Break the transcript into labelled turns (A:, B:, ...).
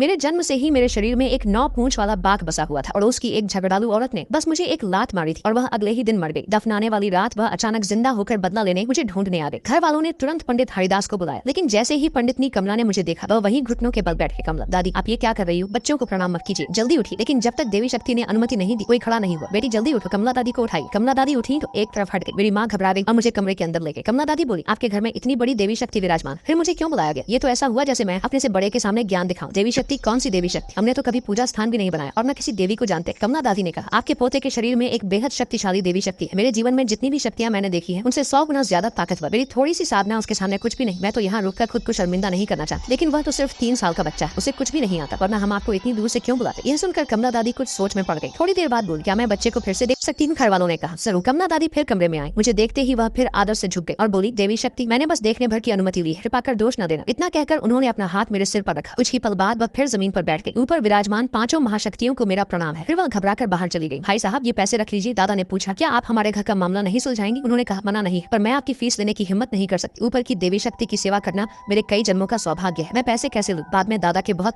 A: मेरे जन्म से ही मेरे शरीर में एक 9 पूंछ वाला बाघ बसा हुआ था और उसकी एक झगड़ालू औरत ने बस मुझे एक लात मारी थी और वह अगले ही दिन मर गई। दफनाने वाली रात वह अचानक जिंदा होकर बदला लेने मुझे ढूंढने आ गई। घर वालों ने तुरंत पंडित हरिदास को बुलाया, लेकिन जैसे ही पंडितनी कमला ने मुझे देखा वह वहीं घुटनों के बल बैठे। कमला, दादी आप ये क्या कर रही हो? बच्चों को प्रणाम मत कीजिए, जल्दी उठी। लेकिन जब तक देवी शक्ति ने अनुमति नहीं दी कोई खड़ा नहीं हुआ। बेटी जल्दी उठो। कमला दादी को उठाई। कमला दादी उठी तो एक तरफ हट गई। मेरी माँ घबरा गई और मुझे कमरे के अंदर ले गई। कमला दादी बोली, आपके घर में इतनी बड़ी देवी शक्ति विराजमान, फिर मुझे क्यों बुलाया गया? ये तो ऐसा हुआ जैसे मैं अपने से बड़े के सामने ज्ञान दिखाऊं। देवी शक्ति? कौन सी देवी शक्ति? हमने तो कभी पूजा स्थान भी नहीं बनाया और न किसी देवी को जानते। कमला दादी ने कहा, आपके पोते के शरीर में एक बेहद शक्तिशाली देवी शक्ति है। मेरे जीवन में जितनी भी शक्तियां मैंने देखी है उनसे 100 गुना ज्यादा ताकतवर। मेरी थोड़ी सी साधना उसके सामने कुछ भी नहीं। मैं तो यहाँ रुककर खुद को शर्मिंदा नहीं करना चाहती, लेकिन वह तो सिर्फ 3 साल का बच्चा है, उसे कुछ भी नहीं आता, वरना हम आपको इतनी दूर से क्यों बुलाते? यह सुनकर कमला दादी कुछ सोच में पड़ गई। थोड़ी देर बाद बोली, क्या मैं बच्चे को फिर से देख सकती हूँ? घर वालों ने कहा, जरूर। कमला दादी फिर कमरे में आई। मुझे देखते ही वह फिर आदर से झुक गई और बोली, देवी शक्ति मैंने बस देखने भर की अनुमति ली है, कृपा कर दोष न देना। इतना कहकर उन्होंने अपना हाथ मेरे सिर पर रखा। कुछ ही पल बाद वह फिर जमीन पर बैठ गई। ऊपर विराजमान 5 महाशक्तियों को मेरा प्रणाम है। फिर वह घबराकर बाहर चली गई। भाई साहब ये पैसे रख लीजिए। दादा ने पूछा, क्या आप हमारे घर का मामला नहीं सुलझाएंगी? उन्होंने कहा, मना नहीं, पर मैं आपकी फीस लेने की हिम्मत नहीं कर सकती। ऊपर की देवी शक्ति की सेवा करना मेरे कई जन्मों का सौभाग्य है, मैं पैसे कैसे लूं? बाद में दादा के बहुत